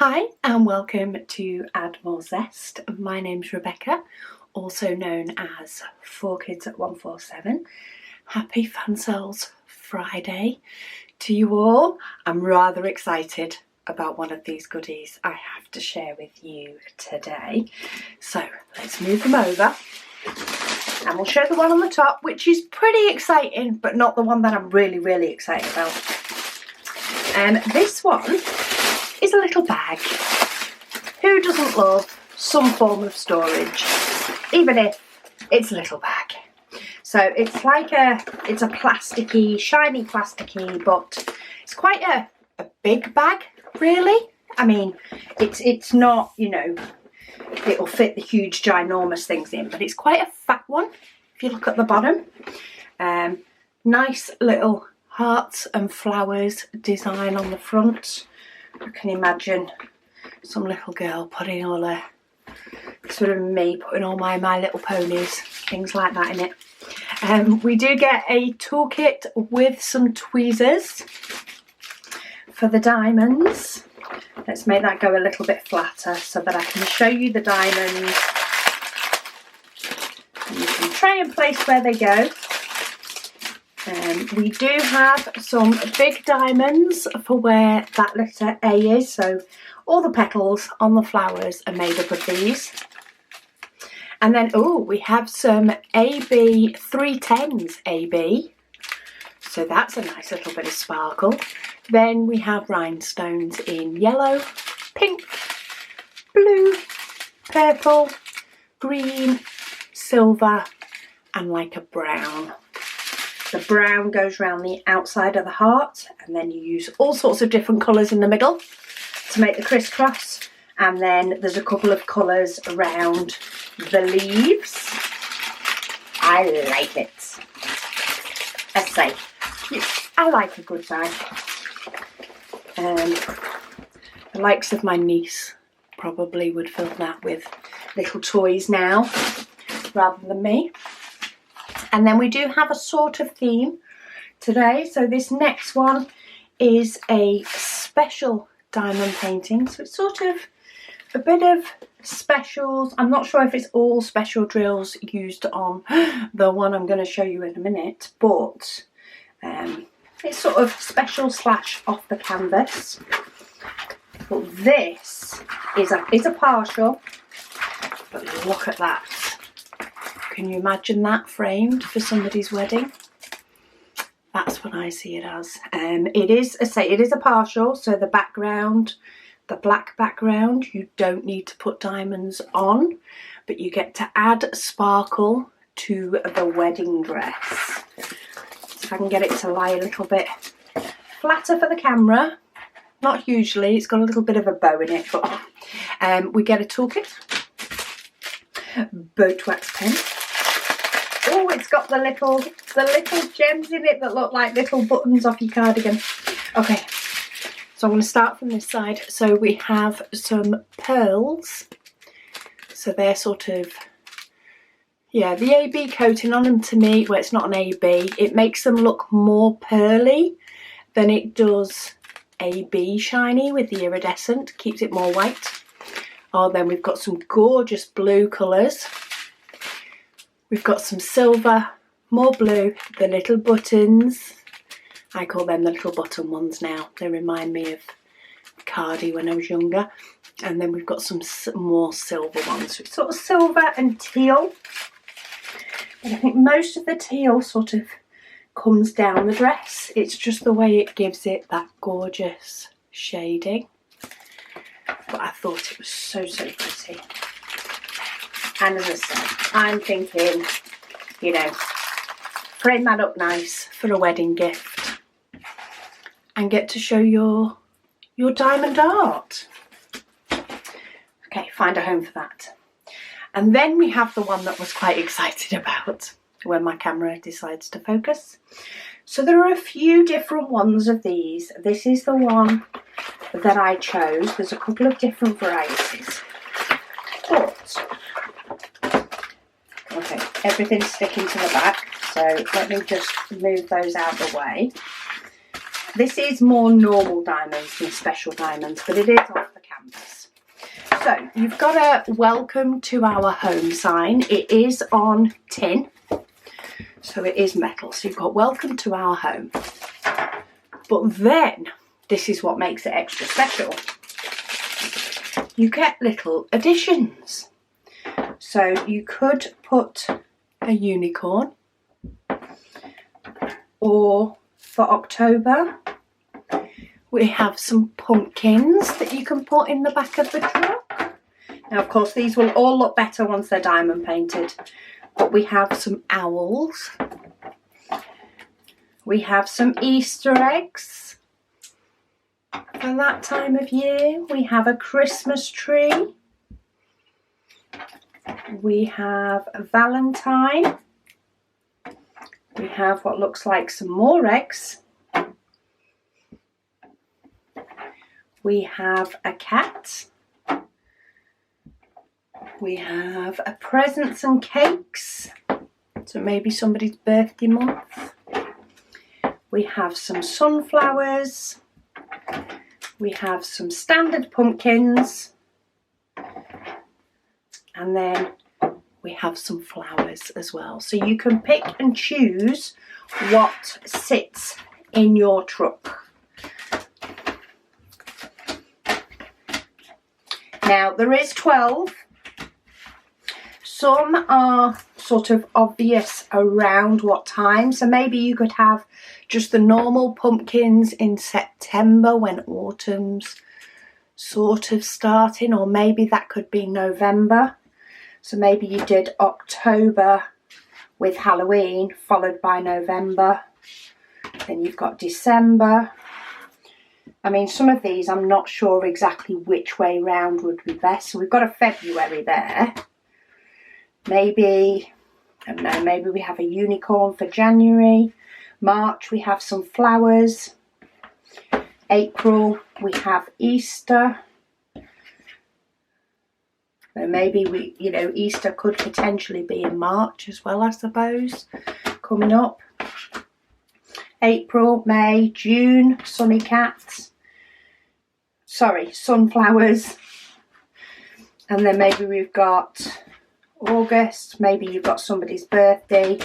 Hi and welcome to Add More Zest. My name's Rebecca, also known as 4Kids at 147. Happy Fansells Friday to you all. I'm rather excited about one of these goodies I have to share with you today. So let's move them over and we'll show the one on the top, which is pretty exciting, but not the one that I'm really excited about. This one is a little bag. Who doesn't love some form of storage, even if it's a little bag? So it's like it's a plasticky, shiny plasticky, but it's quite a big bag, really. I mean, it's not, you know, it'll fit the huge, ginormous things in, but it's quite a fat one. If you look at the bottom, nice little hearts and flowers design on the front. I can imagine some little girl putting all her, sort of me putting all my Little Ponies, things like that in it. We do get a toolkit with some tweezers for the diamonds. Let's make that go a little bit flatter so that I can show you the diamonds. And you can try and place where they go. We do have some big diamonds for where that letter A is, so all the petals on the flowers are made up of these. And then, oh, we have some AB 310s AB, so that's a nice little bit of sparkle. Then we have rhinestones in yellow, pink, blue, purple, green, silver, and like a brown. The brown goes around the outside of the heart, and then you use all sorts of different colours in the middle to make the crisscross. And then there's a couple of colours around the leaves. I like it. I say, I like a good bag. The likes of my niece probably would fill that with little toys now, rather than me. And then we do have a sort of theme today. So this next one is a special diamond painting. So it's sort of a bit of specials. I'm not sure if it's all special drills used on the one I'm going to show you in a minute, but it's sort of special / off the canvas. But this is a partial, but look at that. Can you imagine that framed for somebody's wedding? That's what I see it as. It is a partial, so the background, the black background, you don't need to put diamonds on, but you get to add sparkle to the wedding dress. So if I can get it to lie a little bit flatter for the camera, not hugely, it's got a little bit of a bow in it, but we get a toolkit, boat wax pen. Oh, it's got the little gems in it that look like little buttons off your cardigan. Okay, so I'm going to start from this side. So we have some pearls. So they're sort of, yeah, the AB coating on them to me, well, it's not an AB. It makes them look more pearly than it does AB shiny with the iridescent. Keeps it more white. Oh, then we've got some gorgeous blue colours. We've got some silver, more blue, the little buttons. I call them the little button ones now. They remind me of Cardi when I was younger. And then we've got some more silver ones. So it's sort of silver and teal. But I think most of the teal sort of comes down the dress. It's just the way it gives it that gorgeous shading. But I thought it was so pretty. And as I said, I'm thinking, you know, frame that up nice for a wedding gift and get to show your diamond art. Okay, find a home for that. And then we have the one that I was quite excited about when my camera decides to focus. So there are a few different ones of these. This is the one that I chose. There's a couple of different varieties. But okay, everything's sticking to the back, so let me just move those out of the way. This is more normal diamonds than special diamonds, but it is off the canvas. So you've got a welcome to our home sign. It is on tin, so it is metal. So you've got welcome to our home. But then, this is what makes it extra special. You get little additions. So you could put a unicorn, or for October, we have some pumpkins that you can put in the back of the truck. Now, of course, these will all look better once they're diamond painted. But we have some owls. We have some Easter eggs for that time of year. We have a Christmas tree. We have a Valentine. We have what looks like some more eggs. We have a cat. We have a presents and cakes. So maybe somebody's birthday month. We have some sunflowers. We have some standard pumpkins. And then we have some flowers as well. So you can pick and choose what sits in your truck. Now, there is 12. Some are sort of obvious around what time. So maybe you could have just the normal pumpkins in September when autumn's sort of starting, or maybe that could be November. So maybe you did October with Halloween, followed by November. Then you've got December. I mean, some of these I'm not sure exactly which way round would be best. So we've got a February there. Maybe, I don't know, maybe we have a unicorn for January. March, we have some flowers. April, we have Easter. So maybe Easter could potentially be in March as well, I suppose, coming up. April, May, June, sunny cats. Sorry, sunflowers. And then maybe we've got August, maybe you've got somebody's birthday,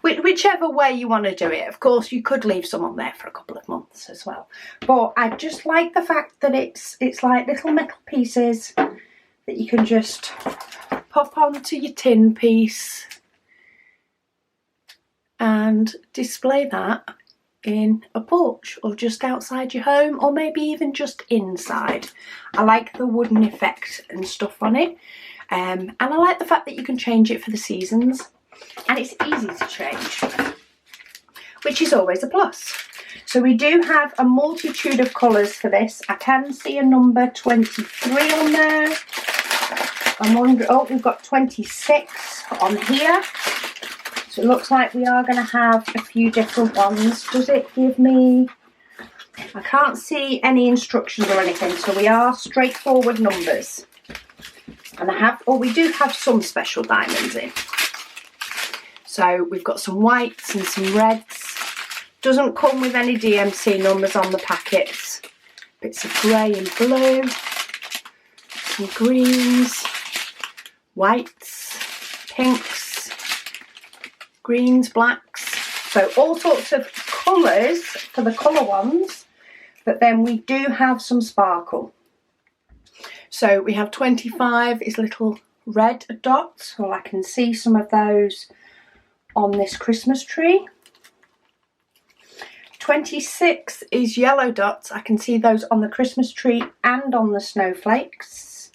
whichever way you want to do it. Of course, you could leave some on there for a couple of months as well. But I just like the fact that it's like little metal pieces that you can just pop onto your tin piece and display that in a porch or just outside your home, or maybe even just inside. I like the wooden effect and stuff on it, and I like the fact that you can change it for the seasons, and it's easy to change, which is always a plus. So we do have a multitude of colours for this. I can see a number 23 on there. I'm wondering, oh, we've got 26 on here. So it looks like we are going to have a few different ones. Does it give me... I can't see any instructions or anything, so we are straightforward numbers. And we do have some special diamonds in. So we've got some whites and some reds. Doesn't come with any DMC numbers on the packets. Bits of grey and blue. Some greens. Whites. Pinks. Greens, blacks, so all sorts of colours for the colour ones, but then we do have some sparkle. So we have 25 is little red dots. Well, I can see some of those on this Christmas tree. 26 is yellow dots. I can see those on the Christmas tree and on the snowflakes.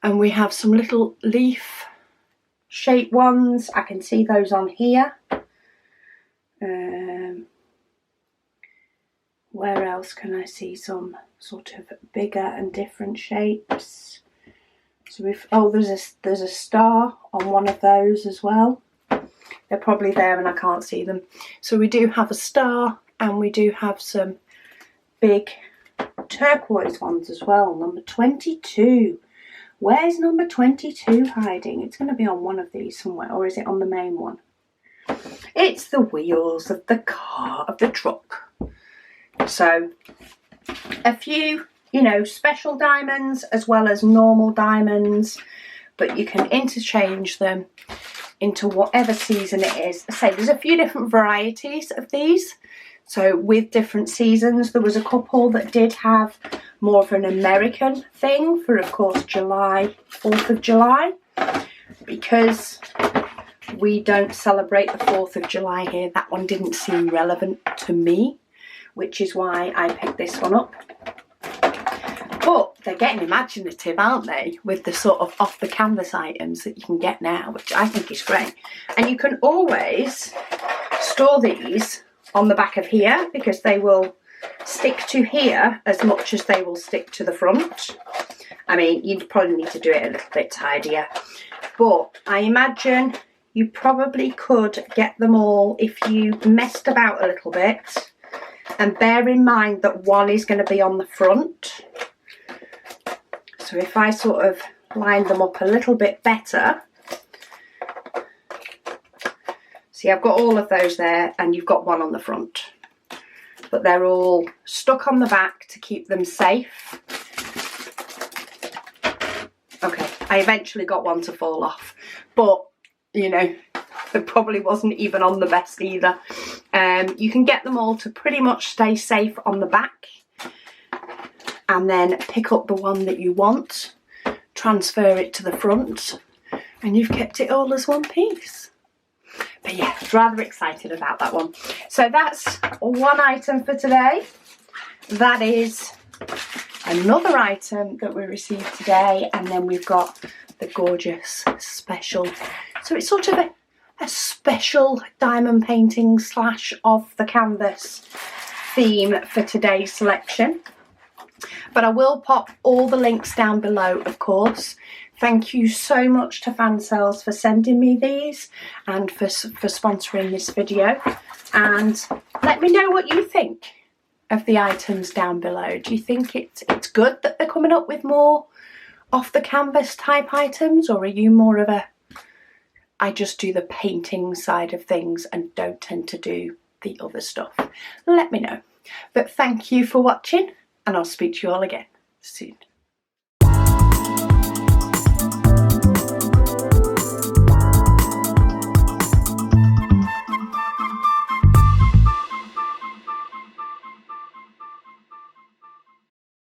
And we have some little leaf shape ones. I can see those on here. Where else can I see some sort of bigger and different shapes? So there's a star on one of those as well. They're probably there and I can't see them. So we do have a star, and we do have some big turquoise ones as well. Number 22. Where's number 22 hiding? It's going to be on one of these somewhere, or is it on the main one? It's the wheels of the car, of the truck. So a few you know, special diamonds as well as normal diamonds, but you can interchange them into whatever season it is. I say there's a few different varieties of these, so with different seasons. There was a couple that did have more of an American thing for, of course, July, 4th of July, because we don't celebrate the 4th of July here. That one didn't seem relevant to me, which is why I picked this one up. But they're getting imaginative, aren't they, with the sort of off the canvas items that you can get now, which I think is great. And you can always store these on the back of here, because they will stick to here as much as they will stick to the front. I mean, you'd probably need to do it a little bit tidier, but I imagine you probably could get them all if you messed about a little bit, and bear in mind that one is going to be on the front. So if I sort of line them up a little bit better, see, I've got all of those there, and you've got one on the front, but they're all stuck on the back to keep them safe. Okay, I eventually got one to fall off, but you know, it probably wasn't even on the best either. You can get them all to pretty much stay safe on the back, and then pick up the one that you want, transfer it to the front, and you've kept it all as one piece. But yeah, rather excited about that one. So that's one item for today. That is another item that we received today, and then we've got the gorgeous special. So it's sort of a special diamond painting slash off the canvas theme for today's selection. But I will pop all the links down below, of course. Thank you so much to Fansells for sending me these and for sponsoring this video. And let me know what you think of the items down below. Do you think it's good that they're coming up with more off the canvas type items, or are you more of a I just do the painting side of things and don't tend to do the other stuff? Let me know. But thank you for watching, and I'll speak to you all again soon.